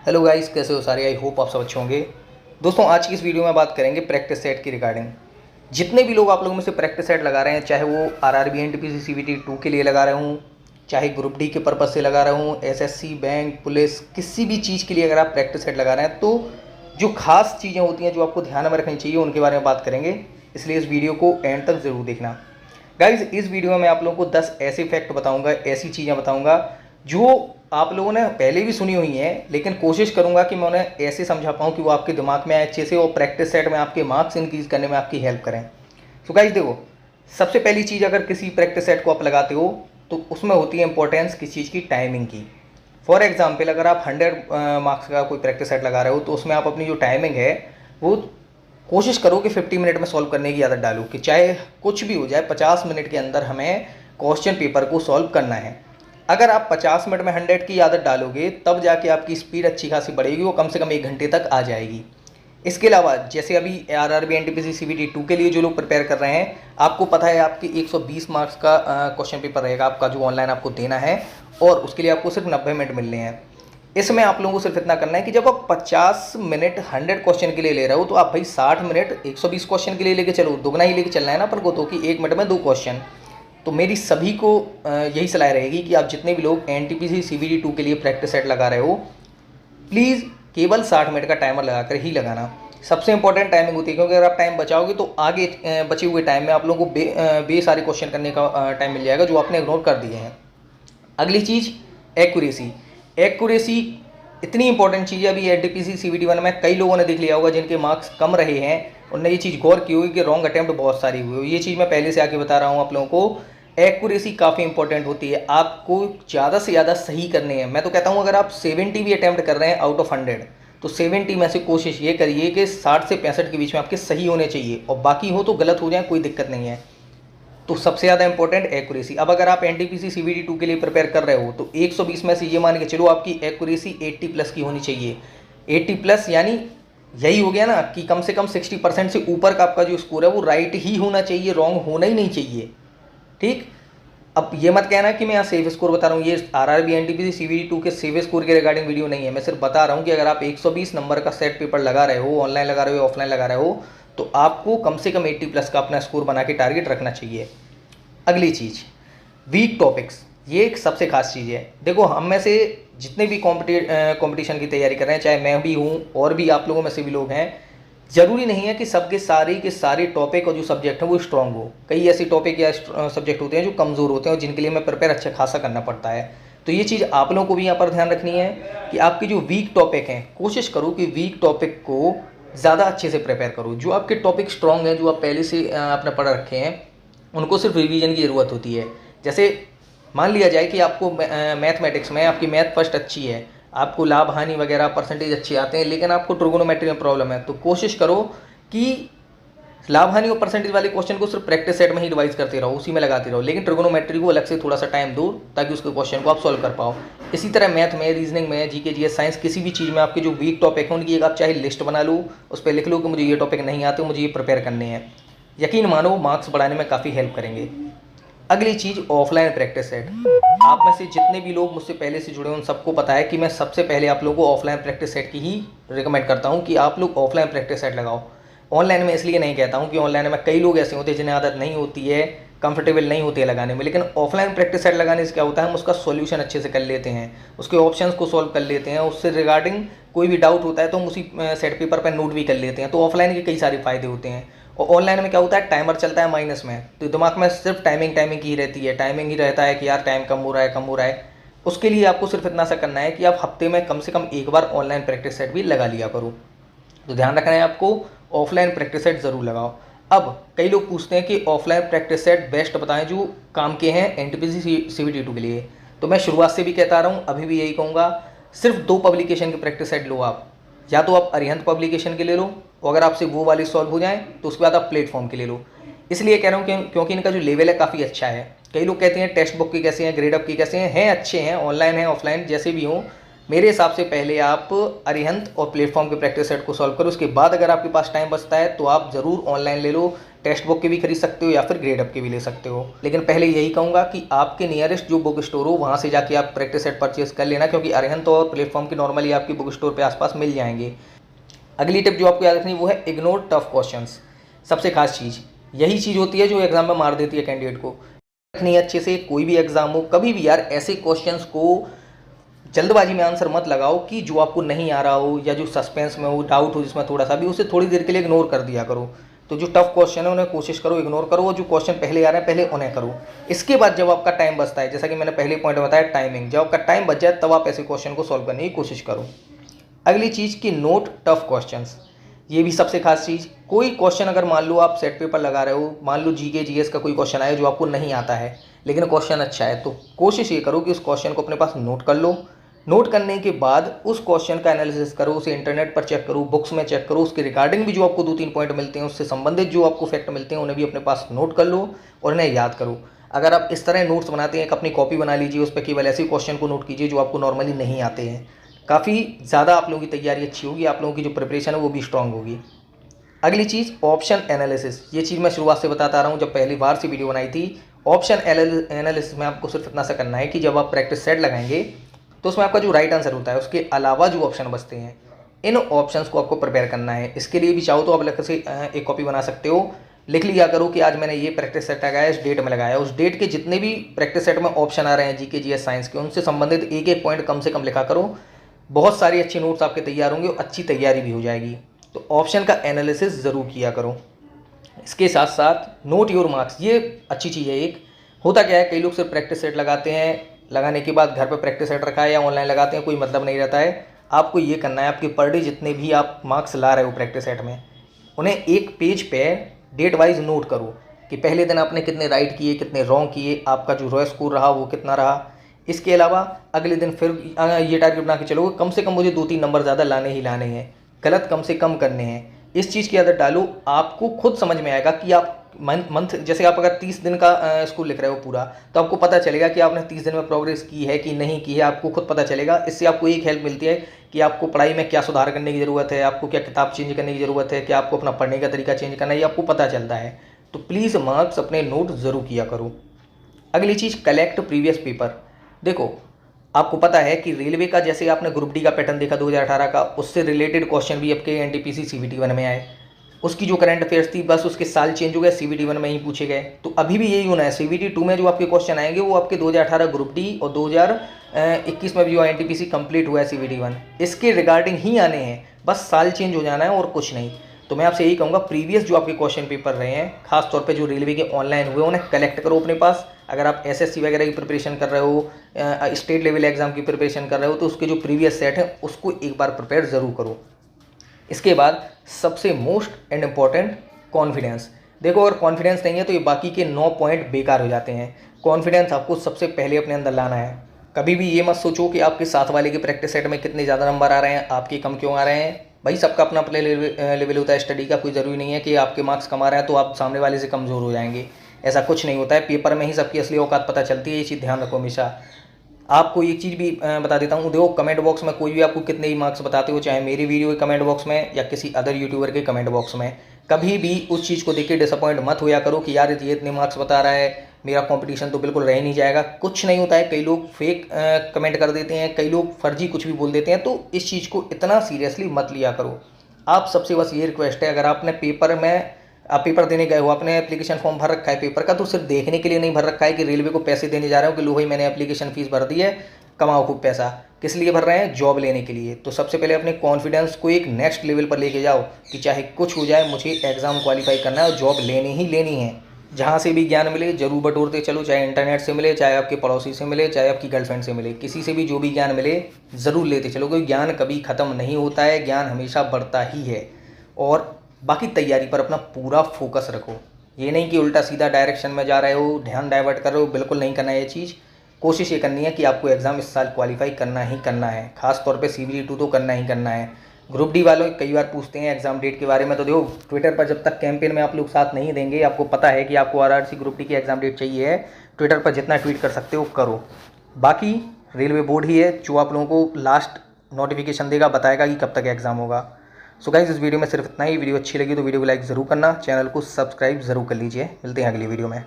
Hello guys, कैसे हो सारे। आई होप आप सब अच्छे होंगे। दोस्तों, आज की इस वीडियो में बात करेंगे प्रैक्टिस सेट की रिगार्डिंग। जितने भी लोग आप लोगों में से प्रैक्टिस सेट लगा रहे हैं, चाहे वो आरआरबी एनटीपीसी सीबीटी 2 के लिए लगा रहे हूँ, चाहे ग्रुप डी के पर्पज़ से लगा रहा हूँ, एसएससी, बैंक, पुलिस, किसी भी चीज़ के लिए अगर आप प्रैक्टिस सेट लगा रहे हैं तो जो खास चीज़ें होती हैं जो आपको ध्यान में रखनी चाहिए उनके बारे में बात करेंगे। इसलिए इस वीडियो को एंड तक ज़रूर देखना। गाइज, इस वीडियो में मैं आप लोगों को 10 ऐसे फैक्ट बताऊंगा, ऐसी चीज़ें बताऊंगा जो आप लोगों ने पहले भी सुनी हुई हैं, लेकिन कोशिश करूंगा कि मैं उन्हें ऐसे समझा पाऊँ कि वो आपके दिमाग में आए अच्छे से और प्रैक्टिस सेट में आपके मार्क्स इंक्रीज करने में आपकी हेल्प करें। तो गाइज देखो, सबसे पहली चीज़, अगर किसी प्रैक्टिस सेट को आप लगाते हो तो उसमें होती है इंपॉर्टेंस किस चीज़ की, टाइमिंग की। फॉर एग्जाम्पल, अगर आप 100 मार्क्स का कोई प्रैक्टिस सेट लगा रहे हो तो उसमें आप अपनी जो टाइमिंग है वो कोशिश करो कि 50 मिनट में सॉल्व करने की आदत डालो, कि चाहे कुछ भी हो जाए 50 मिनट के अंदर हमें क्वेश्चन पेपर को सॉल्व करना है। अगर आप 50 मिनट में 100 की आदत डालोगे तब जाके आपकी स्पीड अच्छी खासी बढ़ेगी, वो कम से कम 1 घंटे तक आ जाएगी। इसके अलावा जैसे अभी आरआरबी एनटीपीसी सीबीटी 2 के लिए जो लोग प्रिपेयर कर रहे हैं, आपको पता है आपकी 120 मार्क्स का क्वेश्चन पेपर रहेगा आपका, जो ऑनलाइन आपको देना है, और उसके लिए आपको सिर्फ 90 मिनट मिलने हैं। इसमें आप लोगों को सिर्फ इतना करना है कि जब आप 50 मिनट 100 क्वेश्चन के लिए ले रहे हो तो आप भाई 60 मिनट 120 क्वेश्चन के लिए लेके चलो। दुगना ही लेके चलना है ना अपन को, तो कि 1 मिनट में 2 क्वेश्चन। तो मेरी सभी को यही सलाह रहेगी कि आप जितने भी लोग एनटीपीसी सीबीटी 2 के लिए प्रैक्टिस सेट लगा रहे हो, प्लीज़ केवल 60 मिनट का टाइमर लगाकर ही लगाना। सबसे इंपॉर्टेंट टाइमिंग होती है, क्योंकि अगर आप टाइम बचाओगे तो आगे बचे हुए टाइम में आप लोगों को बे सारे क्वेश्चन करने का टाइम मिल जाएगा जो आपने इग्नोर कर दिए हैं। अगली चीज़, एक्यूरेसी। एक्यूरेसी इतनी इंपॉर्टेंट चीज़ है। अभी एनटीपीसी सीबीटी 1 में कई लोगों ने देख लिया होगा जिनके मार्क्स कम रहे हैं, उन्होंने ये चीज़ गौर की होगी कि रॉन्ग अटैम्प्ट बहुत सारी हुई। ये चीज़ मैं पहले से आके बता रहा हूँ आप लोगों को। एक्यूरेसी काफ़ी इंपॉर्टेंट होती है, आपको ज़्यादा से ज़्यादा सही करने हैं। मैं तो कहता हूँ अगर आप 70 भी अटैम्प्ट कर रहे हैं आउट ऑफ 100, तो 70 में से कोशिश ये करिए कि 60 से 65 के बीच में आपके सही होने चाहिए, और बाकी हो तो गलत हो जाए कोई दिक्कत नहीं है। तो सबसे ज़्यादा इंपॉर्टेंट एक्यूरेसी। अब अगर आप एनटीपीसी सीबीटी 2 के लिए प्रिपेयर कर रहे हो तो 120 में से ये मान के चलो आपकी एक्यूरेसी 80 प्लस की होनी चाहिए। 80 प्लस यानी यही हो गया ना कि कम से कम 60% से ऊपर का आपका जो स्कोर है वो राइट ही होना चाहिए, रॉन्ग होना ही नहीं चाहिए। ठीक। अब ये मत कहना कि मैं यहाँ सेफ स्कोर बता रहा हूँ, ये आरआरबी एनटीपीसी सीबीटी 2 के सेफ स्कोर के रिगार्डिंग वीडियो नहीं है। मैं सिर्फ बता रहा हूँ कि अगर आप 120 नंबर का सेट पेपर लगा रहे हो, ऑनलाइन लगा रहे हो, ऑफलाइन लगा रहे हो, तो आपको कम से कम 80 प्लस का अपना स्कोर बना के टारगेट रखना चाहिए। अगली चीज़, वीक टॉपिक्स। ये एक सबसे खास चीज़ है। देखो, हम में से जितने भी कंपटीशन की तैयारी कर रहे हैं, चाहे मैं भी हूँ और भी आप लोगों में से भी लोग हैं, ज़रूरी नहीं है कि सबके सारे के सारे टॉपिक और जो सब्जेक्ट हैं वो स्ट्रॉन्ग हो। कई ऐसे टॉपिक या सब्जेक्ट होते हैं जो कमज़ोर होते हैं और जिनके लिए मैं प्रिपेयर अच्छा खासा करना पड़ता है। तो ये चीज़ आप लोगों को भी यहाँ पर ध्यान रखनी है कि आपके जो वीक टॉपिक हैं, कोशिश करो कि वीक टॉपिक को ज़्यादा अच्छे से प्रिपेयर करो। जो आपके टॉपिक स्ट्रॉन्ग हैं, जो आप पहले से आपने पढ़ रखे हैं, उनको सिर्फ रिवीजन की ज़रूरत होती है। जैसे मान लिया जाए कि आपको मैथमेटिक्स में आपकी मैथ फर्स्ट अच्छी है, आपको लाभ हानि वगैरह परसेंटेज अच्छे आते हैं, लेकिन आपको ट्रिगोनोमेट्री में प्रॉब्लम है, तो कोशिश करो कि लाभ हानि और परसेंटेज वाले क्वेश्चन को सिर्फ प्रैक्टिस सेट में ही रिवाइज करते रहो, उसी में लगाते रहो, लेकिन ट्रिगोनोमेट्री को अलग से थोड़ा सा टाइम दो ताकि उसके क्वेश्चन को आप सॉल्व कर पाओ। इसी तरह मैथ में, रीजनिंग में, जीके जीएस साइंस, किसी भी चीज़ में आपके जो वीक टॉपिक हैं उनकी एक आप चाहे लिस्ट बना लो, उस पर लिख लो कि मुझे ये टॉपिक नहीं आते, मुझे ये प्रिपेयर करने हैं। यकीन मानो मार्क्स बढ़ाने में काफ़ी हेल्प करेंगे। अगली चीज़, ऑफलाइन प्रैक्टिस सेट। आप में से जितने भी लोग मुझसे पहले से जुड़े हैं उन सबको पता है कि मैं सबसे पहले आप लोगों को ऑफलाइन प्रैक्टिस सेट की ही रिकमेंड करता हूं कि आप लोग ऑफलाइन प्रैक्टिस सेट लगाओ। ऑनलाइन में इसलिए नहीं कहता हूं कि ऑनलाइन में कई लोग ऐसे होते हैं जिन्हें आदत नहीं होती है, कंफर्टेबल नहीं होती है लगाने में, लेकिन ऑफलाइन प्रैक्टिस सेट लगाने से क्या होता है, हम उसका सॉल्यूशन अच्छे से कर लेते हैं, उसके ऑप्शंस को सॉल्व कर लेते हैं, उससे रिगार्डिंग कोई भी डाउट होता है तो हम उसी सेट पेपर पर नोट भी कर लेते हैं। तो ऑफलाइन के कई सारे फायदे होते हैं। और ऑनलाइन में क्या होता है, टाइमर चलता है माइनस में, तो दिमाग में सिर्फ टाइमिंग की ही रहती है, टाइमिंग ही रहता है कि यार टाइम कम हो रहा है, कम हो रहा है। उसके लिए आपको सिर्फ इतना सा करना है कि आप हफ्ते में कम से कम एक बार ऑनलाइन प्रैक्टिस सेट भी लगा लिया करो। तो ध्यान रखना है आपको, ऑफलाइन प्रैक्टिस सेट ज़रूर लगाओ। अब कई लोग पूछते हैं कि ऑफलाइन प्रैक्टिस सेट बेस्ट बताएं जो काम के हैं एनटीपीसी सीबीटी 2 के लिए। तो मैं शुरुआत से भी कहता रहा हूँ, अभी भी यही कहूँगा, सिर्फ 2 पब्लिकेशन की प्रैक्टिस सेट लो आप। या तो आप अरिहंत पब्लिकेशन के ले लो, और अगर आपसे वो वाली सॉल्व हो जाए तो उसके बाद आप प्लेटफॉर्म के ले लो। इसलिए कह रहा हूँ क्योंकि इनका जो लेवल है काफ़ी अच्छा है। कई लोग कहते हैं टेक्स्ट बुक के कैसे हैं, ग्रेड अप के कैसे हैं अच्छे हैं, ऑनलाइन हैं ऑफलाइन जैसे भी हों। मेरे हिसाब से पहले आप अरिहंत और प्लेटफॉर्म के प्रैक्टिस सेट को सॉल्व करो, उसके बाद अगर आपके पास टाइम बचता है तो आप ज़रूर ऑनलाइन ले लो। टेक्स्ट बुक के भी खरीद सकते हो या फिर ग्रेड अप के भी ले सकते हो। लेकिन पहले यही कहूँगा कि आपके नियरेस्ट जो बुक स्टोर हो वहाँ से जाके आप प्रैक्टिस सेट परचेज कर लेना, क्योंकि अरिहंत और प्लेटफॉर्म की नॉर्मली आपकी बुक स्टोर पे आसपास मिल जाएंगे। अगली टिप जो आपको याद रखनी वो है इग्नोर टफ क्वेश्चंस। सबसे खास चीज़ यही चीज़ होती है जो एग्जाम में मार देती है कैंडिडेट को। रखनी अच्छे से, कोई भी एग्जाम हो कभी भी यार ऐसे क्वेश्चंस को जल्दबाजी में आंसर मत लगाओ कि जो आपको नहीं आ रहा हो या जो सस्पेंस में हो, डाउट हो जिसमें थोड़ा सा भी, उसे थोड़ी देर के लिए इग्नोर कर दिया करो। तो जो टफ क्वेश्चन है उन्हें कोशिश करो इग्नोर करो, और जो क्वेश्चन पहले आ रहे हैं पहले उन्हें करो। इसके बाद जब आपका टाइम बचता है, जैसा कि मैंने पहले पॉइंट में बताया टाइमिंग, जब आपका टाइम बच जाए तब आप ऐसे क्वेश्चन को सॉल्व करने की कोशिश करो। अगली चीज़ की नोट टफ क्वेश्चंस, ये भी सबसे खास चीज़। कोई क्वेश्चन अगर मान लो आप सेट पेपर लगा रहे हो, मान लो जीके जीएस का कोई क्वेश्चन आया जो आपको नहीं आता है लेकिन क्वेश्चन अच्छा है, तो कोशिश ये करो कि उस क्वेश्चन को अपने पास नोट कर लो। नोट करने के बाद उस क्वेश्चन का एनालिसिस करो, उसे इंटरनेट पर चेक करो, बुक्स में चेक करो, उसके रिगार्डिंग भी जो आपको 2-3 पॉइंट मिलते हैं, उससे संबंधित जो आपको फैक्ट मिलते हैं उन्हें भी अपने पास नोट कर लो और इन्हें याद करो। अगर आप इस तरह नोट्स बनाते हैं, एक अपनी कॉपी बना लीजिए, उस पर केवल ऐसे क्वेश्चन को नोट कीजिए जो आपको नॉर्मली नहीं आते हैं। काफ़ी ज़्यादा आप लोगों की तैयारी अच्छी होगी, आप लोगों की जो प्रिपरेशन है वो भी स्ट्रांग होगी। अगली चीज़ ऑप्शन एनालिसिस। ये चीज़ मैं शुरुआत से बताता आ रहा हूँ, जब पहली बार से वीडियो बनाई थी। ऑप्शन एनालिसिस में आपको सिर्फ इतना सा करना है कि जब आप प्रैक्टिस सेट लगाएंगे तो उसमें आपका जो राइट आंसर होता है उसके अलावा जो ऑप्शन बचते हैं, इन ऑप्शंस को आपको प्रिपेयर करना है। इसके लिए भी चाहो तो आप अलग से एक कॉपी बना सकते हो। लिख लिया करो कि आज मैंने ये प्रैक्टिस सेट लगाया, इस डेट में लगाया, उस डेट के जितने भी प्रैक्टिस सेट में ऑप्शन आ रहे हैं जीके जीएस साइंस के, उनसे संबंधित एक एक पॉइंट कम से कम लिखा करो। बहुत सारी अच्छी नोट्स आपके तैयार होंगे और अच्छी तैयारी भी हो जाएगी। तो ऑप्शन का एनालिसिस ज़रूर किया करो। इसके साथ साथ नोट योर मार्क्स, ये अच्छी चीज़ है। एक होता क्या है, कई लोग सिर्फ प्रैक्टिस सेट लगाते हैं, लगाने के बाद घर पे प्रैक्टिस सेट रखा है या ऑनलाइन लगाते हैं, कोई मतलब नहीं रहता है। आपको ये करना है, आपके पर डे जितने भी आप मार्क्स ला रहे हो प्रैक्टिस सेट में, उन्हें एक पेज पे डेट वाइज नोट करो कि पहले दिन आपने कितने राइट किए, कितने रॉन्ग किए, आपका जो रॉ स्कोर रहा वो कितना रहा। इसके अलावा अगले दिन फिर ये टारगेट बना के चलोगे कम से कम मुझे 2-3 नंबर ज़्यादा लाने ही लाने हैं, गलत कम से कम करने हैं। इस चीज़ की आदत डालो, आपको खुद समझ में आएगा कि आप मंथ जैसे आप अगर 30 दिन का स्कूल लिख रहे हो पूरा, तो आपको पता चलेगा कि आपने 30 दिन में प्रोग्रेस की है कि नहीं की है, आपको खुद पता चलेगा। इससे आपको एक हेल्प मिलती है कि आपको पढ़ाई में क्या सुधार करने की ज़रूरत है, आपको क्या किताब चेंज करने की ज़रूरत है, क्या आपको अपना पढ़ने का तरीका चेंज करना है, ये आपको पता चलता है। तो प्लीज़ मार्क्स अपने नोट ज़रूर किया करो। अगली चीज़ कलेक्ट प्रीवियस पेपर। देखो आपको पता है कि रेलवे का, जैसे आपने ग्रुप डी का पैटर्न देखा 2018 का, उससे रिलेटेड क्वेश्चन भी आपके एनटीपीसी सीबीटी 1 में आए। उसकी जो करंट अफेयर्स थी बस उसके साल चेंज हो गए, सीबीटी 1 में ही पूछे गए। तो अभी भी यही होना है, सीबीटी 2 में जो आपके क्वेश्चन आएंगे वो आपके 2018 ग्रुप डी और 2021 में भी जो एनटीपीसी कंप्लीट हुआ है सीबीटी 1, इसके रिगार्डिंग ही आने हैं। बस साल चेंज हो जाना है और कुछ नहीं। तो मैं आपसे यही कहूँगा, प्रीवियस जो आपके क्वेश्चन पेपर रहे हैं, खासतौर पे जो रेलवे के ऑनलाइन हुए, उन्हें कलेक्ट करो अपने पास। अगर आप एसएससी वगैरह की प्रिपरेशन कर रहे हो, स्टेट लेवल एग्जाम की प्रिपरेशन कर रहे हो, तो उसके जो प्रीवियस सेट है उसको एक बार प्रिपेयर ज़रूर करो। इसके बाद सबसे मोस्ट एंड इम्पॉर्टेंट कॉन्फिडेंस। देखो अगर कॉन्फिडेंस नहीं है तो ये बाकी के 9 पॉइंट बेकार हो जाते हैं। कॉन्फिडेंस आपको सबसे पहले अपने अंदर लाना है। कभी भी ये मत सोचो कि आपके साथ वाले के प्रैक्टिस सेट में कितने ज़्यादा नंबर आ रहे हैं, आपके कम क्यों आ रहे हैं। भाई सबका अपना अपना लेवल होता है स्टडी का। कोई ज़रूरी नहीं है कि आपके मार्क्स कम आ रहे हैं तो आप सामने वाले से कमज़ोर हो जाएंगे, ऐसा कुछ नहीं होता है। पेपर में ही सबकी असली औकात पता चलती है, ये चीज़ ध्यान रखो हमेशा। आपको एक चीज़ भी बता देता हूँ, देखो कमेंट बॉक्स में कोई भी आपको कितने ही मार्क्स बताते हो, चाहे मेरी वीडियो के कमेंट बॉक्स में या किसी अदर यूट्यूबर के कमेंट बॉक्स में, कभी भी उस चीज़ को देख के डिसअपॉइंट मत होया करो कि यार ये इतने मार्क्स बता रहा है, मेरा कंपटीशन तो बिल्कुल रह नहीं जाएगा। कुछ नहीं होता है। कई लोग फेक कमेंट कर देते हैं, कई लोग फर्जी कुछ भी बोल देते हैं, तो इस चीज़ को इतना सीरियसली मत लिया करो। आप सबसे बस ये रिक्वेस्ट है, अगर आपने पेपर में आप पेपर देने गए हो, आपने एप्लीकेशन फॉर्म भर रखा है पेपर का, तो सिर्फ देखने के लिए नहीं भर रखा है कि रेलवे को पैसे देने जा रहे हो कि लो भाई मैंने एप्लीकेशन फीस भर दी है, कमाओ खूब पैसा। किस लिए भर रहे हैं? जॉब लेने के लिए। तो सबसे पहले अपने कॉन्फिडेंस को एक नेक्स्ट लेवल पर लेके जाओ कि चाहे कुछ हो जाए मुझे एग्ज़ाम क्वालिफाई करना है और जॉब लेनी ही लेनी है। जहाँ से भी ज्ञान मिले जरूर बटोरते चलो, चाहे इंटरनेट से मिले, चाहे आपके पड़ोसी से मिले, चाहे आपकी गर्लफ्रेंड से मिले, किसी से भी जो भी ज्ञान मिले ज़रूर लेते चलो, क्योंकि ज्ञान कभी ख़त्म नहीं होता है, ज्ञान हमेशा बढ़ता ही है। और बाकी तैयारी पर अपना पूरा फोकस रखो। ये नहीं कि उल्टा सीधा डायरेक्शन में जा रहे हो, ध्यान डाइवर्ट कर रहे हो, बिल्कुल नहीं करना है ये चीज़। कोशिश ये करनी है कि आपको एग्ज़ाम इस साल क्वालिफाई करना ही करना है, खास तौर पे CBT 2 तो करना ही करना है। ग्रुप डी वालों कई बार पूछते हैं एग्ज़ाम डेट के बारे में, तो देखो ट्विटर पर जब तक कैंपेन में आप लोग साथ नहीं देंगे, आपको पता है कि आपको RRC ग्रुप डी की एग्ज़ाम डेट चाहिए है, ट्विटर पर जितना ट्वीट कर सकते हो करो। बाकी रेलवे बोर्ड ही है जो आप लोगों को लास्ट नोटिफिकेशन देगा, बताएगा कि कब तक एग्ज़ाम होगा। सो गाइस इस वीडियो में सिर्फ इतना ही। वीडियो अच्छी लगी तो वीडियो को लाइक ज़रूर करना, चैनल को सब्सक्राइब ज़रूर कर लीजिए। मिलते हैं अगली वीडियो में।